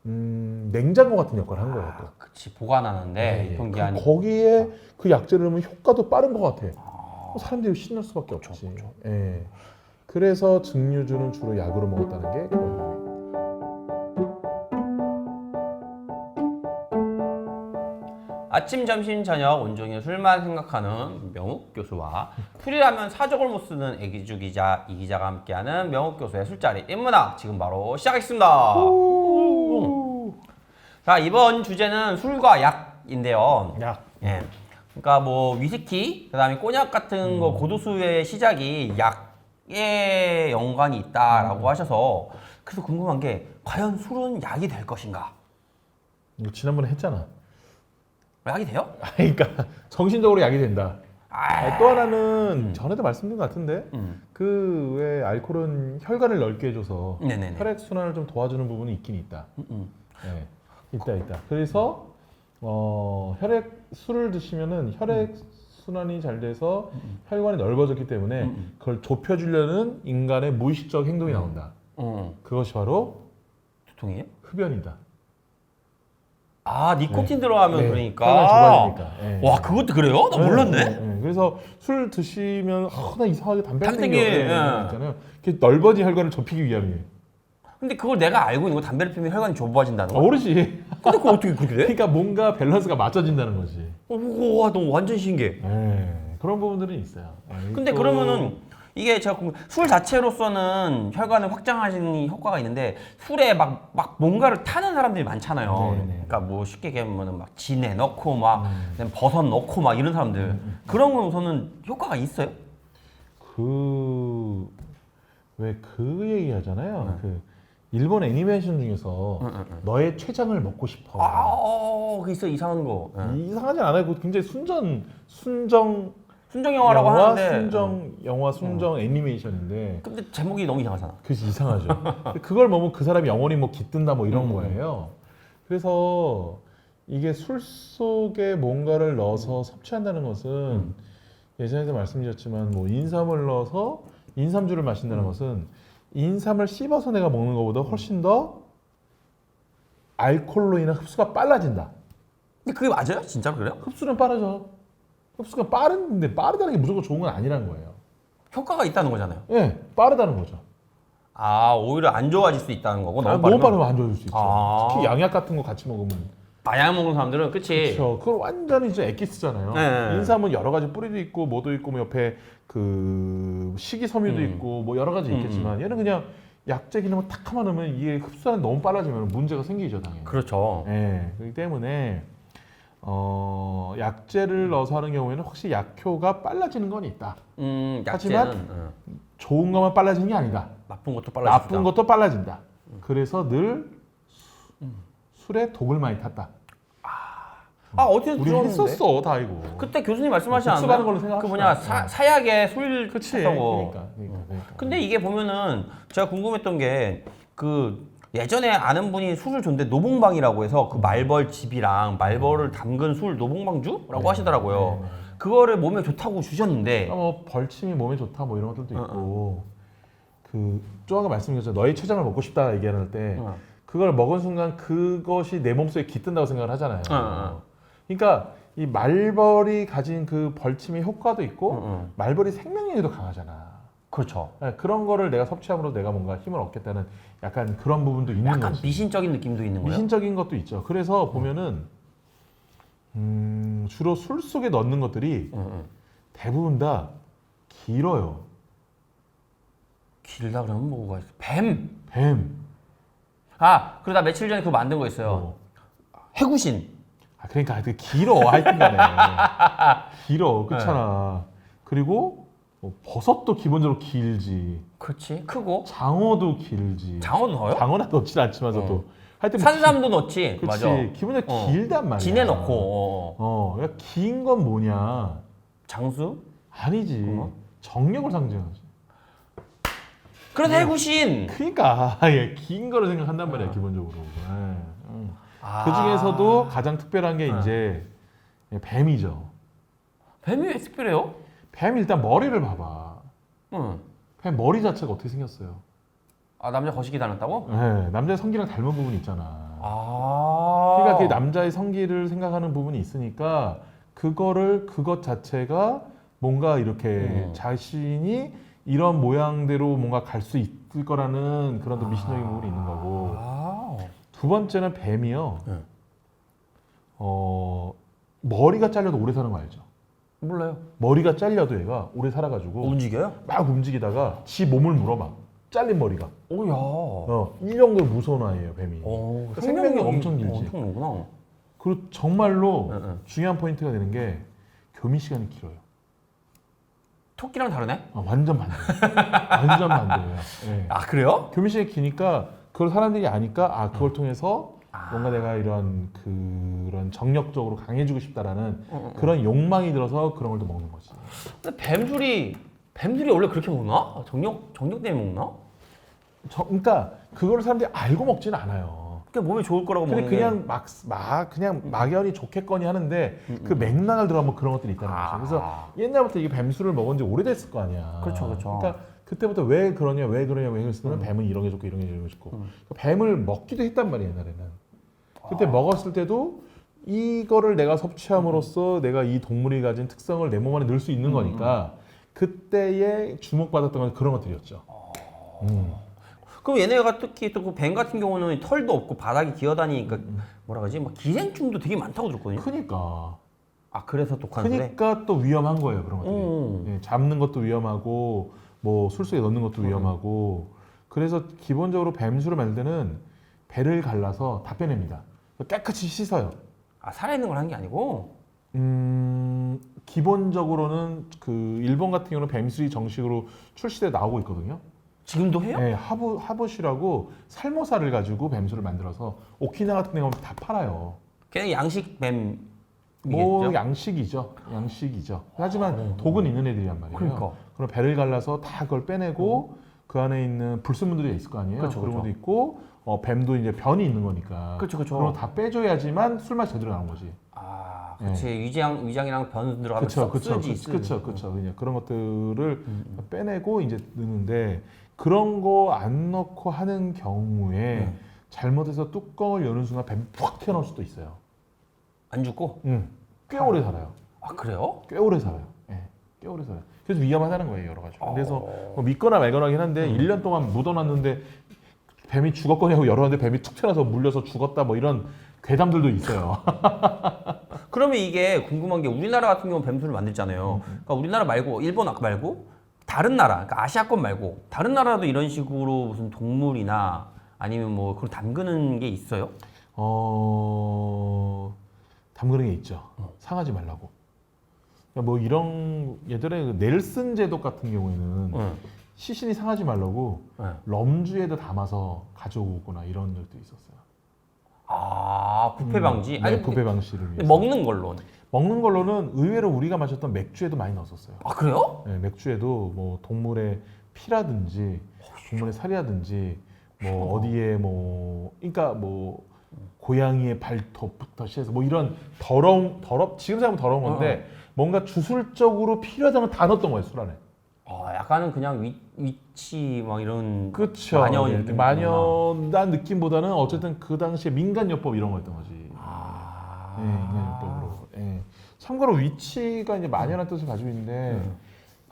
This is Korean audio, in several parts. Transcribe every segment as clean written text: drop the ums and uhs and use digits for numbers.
냉장고 같은 역할을 한 거예요. 또. 그치, 보관하는데 유통기한이. 거기에 그 약재를 넣으면 효과도 빠른 것 같아. 사람들이 신날 수밖에 없지. 그쵸. 예. 그래서 증류주는 주로 약으로 먹었다는 게 그런 아침, 점심, 저녁 온종일 술만 생각하는 명욱 교수와 풀이라면 사족을 못 쓰는 애기주 기자 이 기자가 함께하는 명욱 교수의 술자리 인문학 지금 바로 시작하겠습니다. 자, 이번 주제는 술과 약인데요. 약. 예. 그러니까 뭐 위스키, 그다음에 꼬냑 같은 거 고도수의 시작이 약에 연관이 있다라고 하셔서 그래서 궁금한 게 과연 술은 약이 될 것인가? 이거 지난번에 했잖아. 약이 돼요? 그러니까 정신적으로 약이 된다. 아, 또 하나는 전에도 말씀드린 것 같은데 그 왜 알코올은 혈관을 넓게 해줘서 네네네. 혈액 순환을 좀 도와주는 부분이 있긴 있다. 네, 있다. 그래서 술을 드시면은 혈액 순환이 잘 돼서 혈관이 넓어졌기 때문에 그걸 좁혀주려는 인간의 무의식적 행동이 나온다. 그것이 바로 두통이에요? 흡연이다. 아, 니코틴 들어가면 네, 그러니까. 혈관이 좁아지니까. 네. 와, 그것도 그래요? 나 몰랐네. 그래서 술 드시면 나 이상하게 담배 담배 땡겨 땡겨, 있잖아요. 이렇게 넓어진 혈관을 좁히기 위함이에요. 근데 그걸 내가 알고 있는 거 담배를 피우면 혈관이 좁아진다는 거? 모르지. 근데 그거 어떻게 그렇게 돼? 그러니까 뭔가 밸런스가 맞춰진다는 거지. 와, 너무 완전 신기해. 그런 부분들은 있어요. 근데 또- 그러면은 이게 제가 술 자체로서는 혈관을 확장하시는 효과가 있는데 술에 막 뭔가를 타는 사람들이 많잖아요. 네네. 그러니까 뭐 쉽게 얘기하면 막 진에 넣고 막 그다음에 버섯 넣고 막 이런 사람들 그런 건 우선은 효과가 있어요? 왜 그 얘기 하잖아요. 그 일본 애니메이션 중에서 너의 췌장을 먹고 싶어. 그 있어 이상한 거. 이상하지 않아요. 그거 굉장히 순정 순정 영화라고 영화, 하는데 순정 영화, 순정 애니메이션인데 근데 제목이 너무 이상하잖아. 그래서 이상하죠. 그걸 먹으면 그 사람이 영원히 뭐 깃든다 뭐 이런 거예요. 그래서 이게 술 속에 뭔가를 넣어서 섭취한다는 것은 예전에도 말씀드렸지만 뭐 인삼을 넣어서 인삼주를 마신다는 것은 인삼을 씹어서 내가 먹는 것보다 훨씬 더 알코올로 인한 흡수가 빨라진다. 근데 그게 맞아요? 진짜로 그래요? 흡수는 빠르죠. 흡수가 빠른데 빠르다는 게 무조건 좋은 건 아니라는 거예요. 효과가 있다는 거잖아요. 예, 빠르다는 거죠. 아, 오히려 안 좋아질 수 있다는 거고 너무 빠르면? 빠르면 안 좋아질 수 있죠. 아. 특히 양약 같은 거 같이 먹으면. 약 먹는 사람들은 그치. 그렇죠. 그걸 완전히 이제 엑기스잖아요. 네. 인삼은 여러 가지 뿌리도 있고 뭐도 있고 뭐 옆에 그 식이섬유도 있고 뭐 여러 가지 있겠지만 얘는 그냥 약재 기능을 탁 하면 넣으면 이게 흡수가 너무 빨라지면 문제가 생기죠 당연히. 그렇죠. 예. 그렇기 때문에 약재를 넣어서 하는 경우에는 확실히 약효가 빨라지는 건 있다. 약재는 하지만 좋은 것만 빨라지는 게 아니다. 나쁜 것도 빨라진다. 나쁜 것도 빨라진다. 그래서 늘 술에 독을 많이 탔다. 어디서 우리 들었는데? 했었어 다 이거. 그때 교수님 말씀하시지 복습하는 않았나요? 걸로 그 생각합시다. 뭐냐 사약에 술 그치. 쳤다고. 그러니까. 근데 이게 보면은 제가 궁금했던 게 그 예전에 아는 분이 술을 줬는데 노봉방이라고 해서 그 말벌 즙이랑 말벌을 담근 술 노봉방주라고 하시더라고요. 네. 그거를 몸에 좋다고 주셨는데 뭐 벌침이 몸에 좋다 뭐 이런 것들도 있고 그 아까 말씀드렸죠. 너의 췌장을 먹고 싶다 얘기할 때 그걸 먹은 순간 그것이 내 몸속에 깃든다고 생각을 하잖아요. 그러니까 이 말벌이 가진 그 벌침의 효과도 있고 말벌이 생명력이 더 강하잖아. 그렇죠. 네, 그런 거를 내가 섭취함으로 내가 뭔가 힘을 얻겠다는 약간 그런 부분도 있는 약간 거지. 미신적인 느낌도 있는 거예요. 미신적인 것도 있죠. 그래서 보면은 주로 술 속에 넣는 것들이 대부분 다 길어요. 길다 그러면 뭐가 있어? 뱀. 뱀. 그러다 며칠 전에 그거 만든 거 있어요. 해구신. 그러니까 하여튼 길어. 하여튼간에 길어. 그렇잖아. 그리고 뭐 버섯도 기본적으로 길지. 그렇지. 크고. 장어도 길지. 장어도 넣어요? 장어나 넣진 않지만서도 하여튼 뭐 산삼도 넣지. 그렇지. 맞아. 기본적으로 길단 말이야. 진에 넣고. 그러니까 긴 건 뭐냐? 장수? 아니지. 정력을 상징하지. 그래서 해구신. 그러니까 긴 거를 생각한단 말이야 기본적으로. 그 중에서도 가장 특별한 게 이제 뱀이죠. 뱀이 왜 특별해요? 뱀 일단 머리를 봐봐. 뱀 머리 자체가 어떻게 생겼어요? 남자 거시기 닮았다고? 네, 남자 성기랑 닮은 부분이 있잖아. 그러니까 그 남자의 성기를 생각하는 부분이 있으니까 그것 자체가 뭔가 이렇게 자신이 이런 모양대로 뭔가 갈 수 있을 거라는 그런 또 미신적인 부분이 있는 거고. 두 번째는 뱀이요. 네. 머리가 잘려도 오래 사는 거 알죠? 몰라요. 머리가 잘려도 얘가 오래 살아가지고 움직여요? 막 움직이다가 지 몸을 물어 막 잘린 머리가. 오야. 이 정도로 무서운 아이예요, 뱀이. 그러니까 생명이 엄청 길지. 엄청 오구나. 그리고 정말로 네. 중요한 포인트가 되는 게 교미 시간이 길어요. 토끼랑 다르네? 완전 반대. 완전 반대예요. 네. 아 그래요? 교미 시간이 기니까 그걸 사람들이 아니까 그걸 통해서 뭔가 내가 이런 그런 정력적으로 강해지고 싶다라는 그런 욕망이 들어서 그런 걸 또 먹는 거지. 근데 뱀들이 원래 그렇게 먹나? 정력 때문에 먹나? 그러니까 그걸 사람들이 알고 먹지는 않아요. 그게 몸에 좋을 거라고 근데 먹는 그냥 그냥 막연히 좋겠거니 하는데 그 맥락을 들어가면 그런 것들이 있다는 거죠. 그래서 옛날부터 이게 뱀술을 먹은 지 오래됐을 거 아니야. 그렇죠. 그러니까 그때부터 왜 그러냐 왜 그랬으면 뱀은 이런 게 좋고 이런 게 좋고 그러니까 뱀을 먹기도 했단 말이야 옛날에는. 그때 먹었을 때도 이거를 내가 섭취함으로써 내가 이 동물이 가진 특성을 내 몸 안에 넣을 수 있는 거니까 그때에 주목받았던 건 그런 것들이었죠. 그럼 얘네가 특히 또 그 뱀 같은 경우는 털도 없고 바닥에 기어다니니까 뭐라 그러지? 막 기생충도 되게 많다고 들었거든요. 크니까. 그래서 독한 술에? 크니까 또 위험한 거예요 그런 것들이. 예, 잡는 것도 위험하고 뭐 술속에 넣는 것도 위험하고. 그래서 기본적으로 뱀술을 만들 때는 배를 갈라서 다 빼냅니다. 깨끗이 씻어요. 살아있는 걸 한 게 아니고? 기본적으로는 그 일본 같은 경우는 뱀술이 정식으로 출시돼 나오고 있거든요. 지금도 해요? 네, 하부시라고 살모사를 가지고 뱀술을 만들어서 오키나와 같은 데 가면 다 팔아요. 걔는 양식 뱀. 뭐 양식이죠. 하지만 독은 있는 애들이란 말이에요. 그러니까. 그럼 배를 갈라서 다 그걸 빼내고 그 안에 있는 불순물들이 있을 거 아니에요. 그렇죠, 그런 그렇죠. 것도 있고 뱀도 이제 변이 있는 거니까. 그렇죠. 그런 거 다 빼줘야지만 술맛이 제대로 나오는 거지. 그렇지. 위장이랑 변 들어가면 쓰지. 그렇죠. 그냥 그런 것들을 빼내고 이제 넣는데 그런 거 안 넣고 하는 경우에 잘못해서 뚜껑을 여는 순간 뱀이 푹 튀어나올 수도 있어요. 안 죽고? 꽤 오래 살아요. 그래요? 꽤 오래 살아요. 꽤 오래 살아요. 그래서 위험하다는 거예요, 여러 가지. 그래서 뭐 믿거나 말거나 하긴 한데 1년 동안 묻어놨는데 뱀이 죽었거니 하고 열었는데 뱀이 툭 튀어나와서 물려서 죽었다 뭐 이런 괴담들도 있어요. 그러면 이게 궁금한 게 우리나라 같은 경우는 뱀술을 만들잖아요. 그러니까 우리나라 말고 일본 아까 말고 다른 나라, 그러니까 아시아권 말고 다른 나라도 이런 식으로 무슨 동물이나 아니면 뭐 그걸 담그는 게 있어요? 담그는 게 있죠. 상하지 말라고. 그러니까 뭐 이런 예전에 그 넬슨 제독 같은 경우에는 시신이 상하지 말라고 럼주에다 담아서 가져오거나 이런 적도 있었어요. 부패 방지? 네, 부패 방지를 위해서. 먹는 걸로. 먹는 걸로는 의외로 우리가 마셨던 맥주에도 많이 넣었었어요. 그래요? 네, 맥주에도 뭐 동물의 피라든지 동물의 살이라든지 뭐 어디에 뭐 그러니까 뭐 고양이의 발톱부터 시작해서 뭐 이런 지금 생각하면 더러운 건데 뭔가 주술적으로 필요하다면 다 넣었던 거예요, 술 안에. 약간은 그냥 위치 막 이런 그렇죠. 마녀 느낌. 마녀난 느낌보다는 어쨌든 그 당시에 민간요법 이런 거였던 거지. 민간요법으로. 참고로 위치가 이제 마녀라는 뜻을 가지고 있는데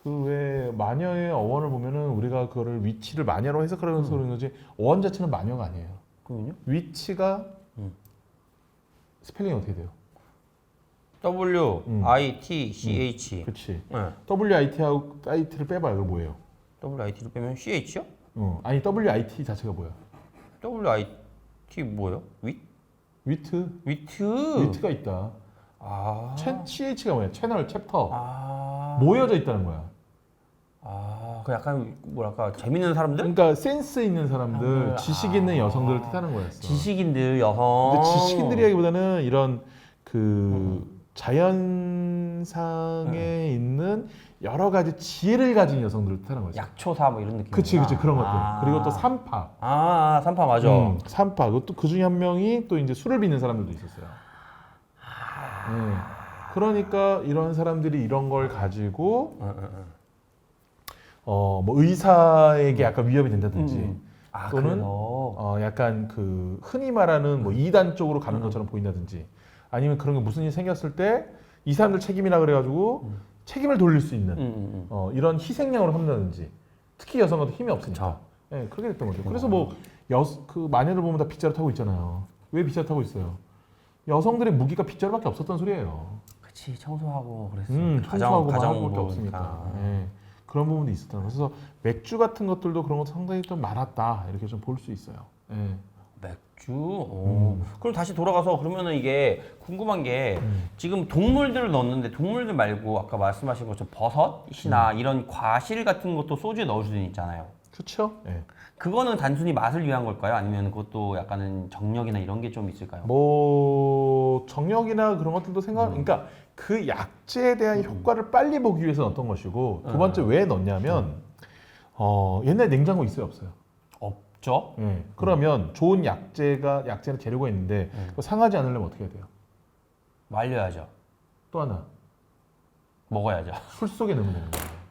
그 왜 마녀의 어원을 보면은 우리가 그거를 위치를 마녀로 해석하려서 그런 거지 어원 자체는 마녀가 아니에요. 그럼요? 위치가 스펠링이 어떻게 돼요? WITCH. 그렇지. 네. WIT하고 IT를 빼봐요. 그거 뭐예요? WIT를 빼면 CH요? 아니 WIT 자체가 뭐야? WIT 뭐예요? 위트. 위트. 위트가 있다. CH가 뭐야? 채널, 챕터. 모여져 있다는 거야. 그 약간 뭐랄까 재밌는 사람들? 그러니까 센스 있는 사람들, 지식 있는 여성들을 뜻하는 거였어. 지식인들 여성. 근데 지식인들이라기보다는 이런 그 자연상에 있는 여러 가지 지혜를 가진 여성들을 뜻하는 거였어. 약초사 뭐 이런 느낌. 그치 그런 것들. 그리고 또 삼파. 삼파 맞아. 삼파. 그것도 그 중에 한 명이 또 이제 술을 빚는 사람들도 있었어요. 그러니까 이런 사람들이 이런 걸 가지고 뭐 의사에게 약간 위협이 된다든지 또는 그래서. 약간 그 흔히 말하는 뭐 2단 쪽으로 가는 것처럼 보인다든지 아니면 그런 게 무슨 일이 생겼을 때 이 사람들 책임이라 그래가지고 책임을 돌릴 수 있는 이런 희생양으로 삼는다든지 특히 여성 같은 힘이 없으니까 예, 그렇게 됐던 거죠. 그래서 뭐 그 마녀를 보면 다 빗자루 타고 있잖아요. 왜 빗자루 타고 있어요? 여성들의 무기가 빗자루밖에 없었던 소리예요. 그치, 청소하고 그랬어. 청소하고 뭐 가정 하는 것도 부부니까. 없으니까. 예, 그런 부분도 있었던 거예요. 그래서 맥주 같은 것들도 그런 것도 상당히 좀 많았다 이렇게 좀 볼 수 있어요. 예. 맥주? 그럼 다시 돌아가서 그러면은 이게 궁금한 게 지금 동물들을 넣었는데 동물들 말고 아까 말씀하신 것처럼 버섯이나 이런 과실 같은 것도 소주에 넣을 수도 있잖아요. 그렇죠. 예. 그거는 단순히 맛을 위한 걸까요? 아니면 그것도 약간은 정력이나 이런 게 좀 있을까요? 뭐 정력이나 그런 것들도 그러니까 그 약재에 대한 효과를 빨리 보기 위해서 넣었던 것이고 두 번째 왜 넣냐면 옛날 냉장고 있어요 없어요? 없죠. 예. 그러면 좋은 약재는 재료가 있는데 그거 상하지 않으려면 어떻게 해야 돼요? 말려야죠. 또 하나 먹어야죠. 술 속에 넣으면 되는 거예요.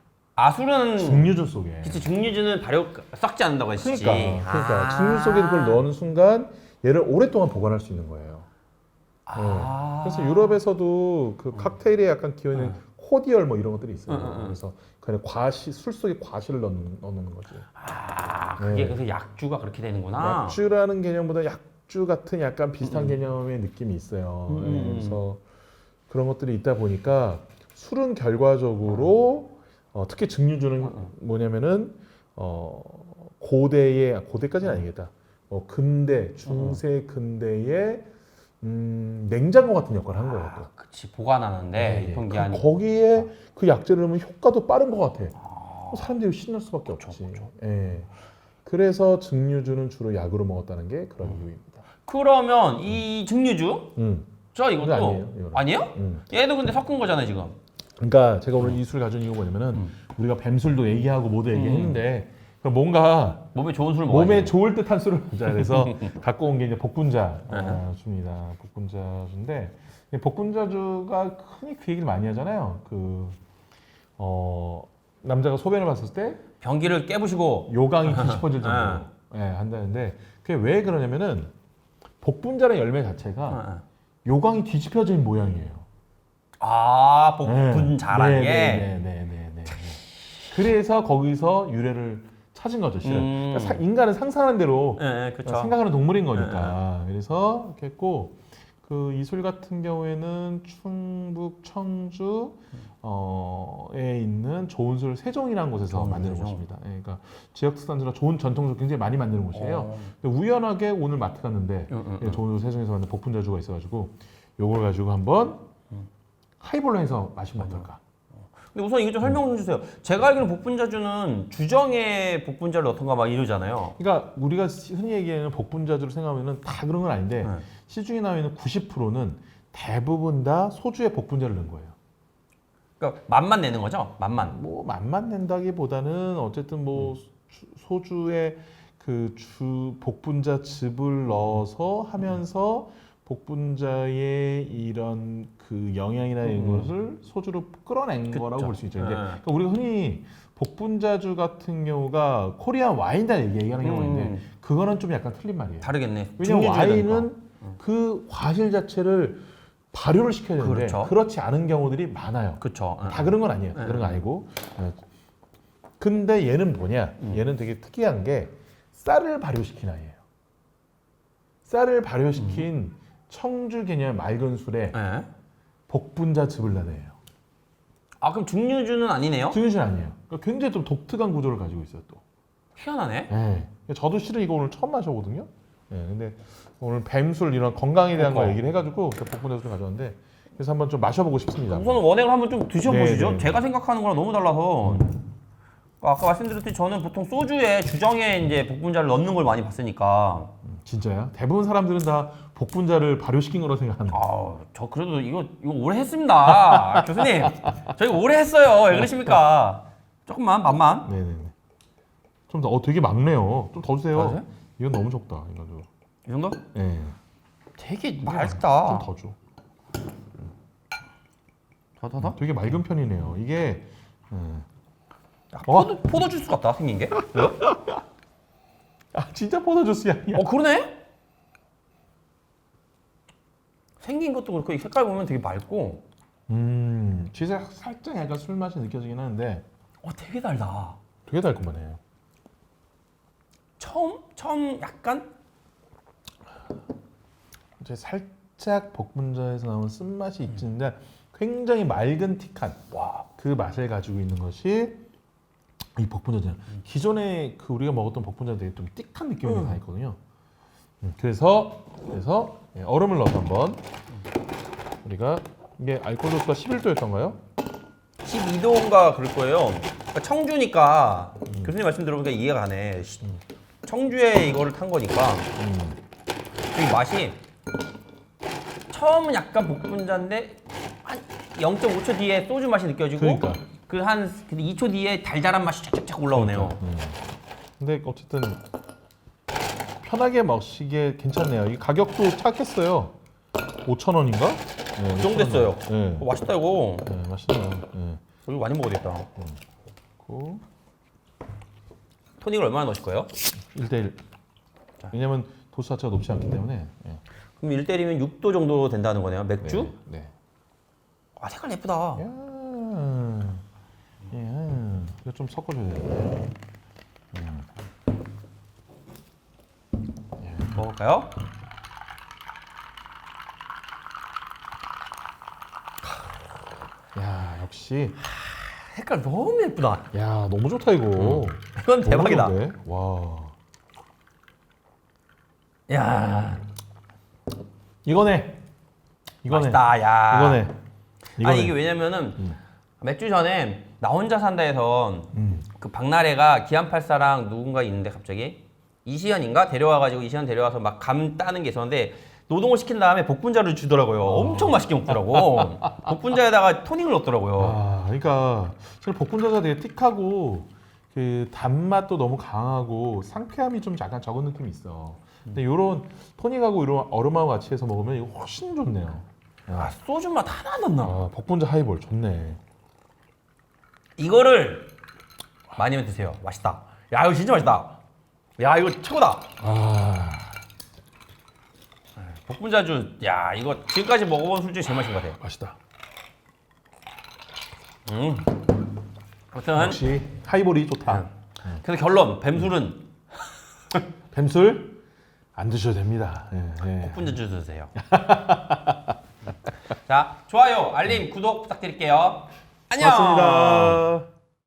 술은 증류주 속에. 그치, 증류주는 발효 썩지 않는다고 했지. 그러니까 증류 속에 그걸 넣는 순간 얘를 오랫동안 보관할 수 있는 거예요. 그래서 유럽에서도 그 칵테일에 약간 기여 있는 코디얼 뭐 이런 것들이 있어요. 그래서 그냥 술 속에 과실을 넣는 거지. 그게 그래서 약주가 그렇게 되는구나. 약주라는 개념보다 약주 같은 약간 비슷한 개념의 느낌이 있어요. 그래서 그런 것들이 있다 보니까 술은 결과적으로 특히 증류주는 뭐냐면은 고대까지는 아니겠다. 근대, 중세 근대의 냉장고 같은 역할을 한 거예요. 또. 그치, 보관하는데 유통기한이. 거기에 그 약재를 넣으면 효과도 빠른 것 같아. 사람들이 신날 수밖에 없지. 예. 그래서 증류주는 주로 약으로 먹었다는 게 그런 이유입니다. 그러면 이 증류주, 저 이것도 아니에요, 이거는. 아니에요? 얘도 근데 섞은 거잖아요 지금. 그러니까 제가 오늘 이 술 가져온 이유가 뭐냐면은 우리가 뱀술도 얘기하고 모두 얘기했는데 뭔가 몸에 좋은 술 먹어야 몸에 돼. 좋을 듯한 술을 먹자. 그래서 갖고 온 게 이제 복분자 주입니다. 복분자주인데 복분자주가 흔히 그 얘기를 많이 하잖아요. 남자가 소변을 봤을 때 변기를 깨부시고. 요강이 뒤집어질 정도로 한다는데 그게 왜 그러냐면은 복분자라는 열매 자체가 요강이 뒤집혀진 모양이에요. 복분자라는 게. 네. 그래서 거기서 유래를 찾은 거죠, 실은. 그러니까 인간은 상상하는 대로 그쵸. 생각하는 동물인 거니까. 그래서 이렇게 했고, 그 이 술 같은 경우에는 충북 청주에 있는 좋은술 세종이라는 곳에서 만드는 곳입니다. 그러니까 지역 특산주나 좋은 전통주 굉장히 많이 만드는 곳이에요. 근데 우연하게 오늘 마트 갔는데 좋은술 세종에서 만든 복분자주가 있어가지고 요걸 가지고 한번 하이볼로 해서 마시면 어떨까? 근데 우선 이거 좀 설명 좀 주세요. 제가 알기로는 복분자주는 주정에 복분자를 넣던가 막 이러잖아요. 그러니까 우리가 흔히 얘기하는 복분자주를 생각하면 다 그런 건 아닌데 시중에 나와 있는 90%는 대부분 다 소주에 복분자를 넣은 거예요. 그러니까 맛만 내는 거죠? 맛만. 뭐 맛만 낸다기보다는 어쨌든 뭐 소주에 그 복분자 즙을 넣어서 하면서 복분자의 이런 그 영양이나 이런 것을 소주로 끌어낸 거라고 볼 수 있죠. 근데 그러니까 우리가 흔히 복분자주 같은 경우가 코리안 와인이다 얘기하는 경우가 있는데 그거는 좀 약간 틀린 말이에요. 다르겠네. 왜냐면 와인은 그 과실 자체를 발효를 시켜야 되는데 그렇죠. 그렇지 않은 경우들이 많아요. 그렇죠. 다 그런 건 아니에요. 그런 건 아니고. 근데 얘는 뭐냐? 얘는 되게 특이한 게 쌀을 발효시킨 아이예요. 쌀을 발효시킨 청주 개념의 맑은 술에 복분자 즙을 넣어요. 그럼 증류주는 아니네요? 증류주는 아니에요. 그러니까 굉장히 좀 독특한 구조를 가지고 있어요 또. 희한하네. 저도 실은 이거 오늘 처음 마셔보거든요. 근데 오늘 뱀술 이런 건강에 대한 거 얘기를 해가지고 복분자 술을 가져왔는데 그래서 한번 좀 마셔보고 싶습니다. 우선 원액을 한번 좀 드셔보시죠. 네네. 제가 생각하는 거랑 너무 달라서. 아까 말씀드렸듯이 저는 보통 소주에 주정에 이제 복분자를 넣는 걸 많이 봤으니까. 진짜요? 대부분 사람들은 다 복분자를 발효시킨 거라고 생각하는. 저 그래도 이거 오래 했습니다. 교수님, 저희 오래 했어요. 왜 그러십니까? 조금만 맛만. 네네네. 좀 더 되게 많네요. 좀 더 주세요. 더 주세요? 이건 너무 적다. 이거 좀. 이 정도? 네. 되게 좀 맑다. 더 줘. 더? 되게 맑은 편이네요. 이게 포도 주스 같다 생긴 게. 왜요? 아 진짜 포도 주스 향이야. 그러네? 생긴 것도 그렇고 이 색깔 보면 되게 맑고 진짜 살짝 약간 술 맛이 느껴지긴 하는데 되게 달다. 되게 달콤하네요. 처음 약간 이제 살짝 복분자에서 나온 쓴맛이 있는데 굉장히 맑은 틱한 그 맛을 가지고 있는 것이 이 복분자잖아요. 기존에 그 우리가 먹었던 복분자는 되게 좀 틱한 느낌이 나 있거든요. 그래서 예, 얼음을 넣어서 한번 우리가 이게 알코올 도수가 11도였던가요? 12도인가 그럴 거예요. 그러니까 청주니까 교수님 말씀 들어보니까 이해가 가네. 청주에 이거를 탄 거니까 이 맛이 처음은 약간 복분자인데 한 0.5초 뒤에 소주 맛이 느껴지고 그러니까. 그 한 2초 뒤에 달달한 맛이 쫙쫙쫙 올라오네요. 근데 어쨌든 편하게 마시기에 괜찮네요. 이 가격도 착했어요. 5,000원인가? 네, 그 정도 했어요. 네. 맛있다 이거. 네, 맛있네요. 네. 이거 많이 먹어야겠다. 그 토닉을 얼마나 넣으실 거예요? 1대1. 왜냐면 도수 자체가 높지 않기 때문에. 네. 그럼 1대1이면 6도 정도 된다는 거네요. 맥주? 네. 와 색깔 예쁘다. 야, 이거 좀 섞어줘야 돼요. 먹을까요? 야, 역시. 색깔 너무 예쁘다. 야, 너무 좋다 이거. 이건 대박이다. 너무 좋은데? 와. 야, 이거네. 맛있다. 야. 이거네. 아니 이게 왜냐면은 몇 주 전에 나 혼자 산다에서 그 박나래가 기안84랑 누군가 있는데 갑자기 이시연인가 데려와가지고 이시연 데려와서 막 감 따는 게 있었는데 노동을 시킨 다음에 복분자를 주더라고요. 엄청 맛있게 먹더라고. 복분자에다가 토닉을 넣더라고요. 아, 그러니까 사실 복분자가 되게 틱하고 그 단맛도 너무 강하고 상쾌함이 좀 약간 적은 느낌이 있어. 근데 이런 토닉하고 이런 얼음하고 같이 해서 먹으면 이거 훨씬 좋네요. 아, 소주 맛 하나 안 나. 아, 복분자 하이볼 좋네. 이거를 많이 드세요. 맛있다. 야 이거 진짜 맛있다. 야 이거 최고다. 아, 복분자주. 야 이거 지금까지 먹어본 술 중에 제일 맛있는 것 같아요. 맛있다. 아무튼 역시 하이볼이 좋다. 그래서 결론 뱀술은 뱀술 안 드셔도 됩니다. 예, 예. 복분자주 드세요. 자 좋아요, 알림, 구독 부탁드릴게요. 안녕. 고맙습니다.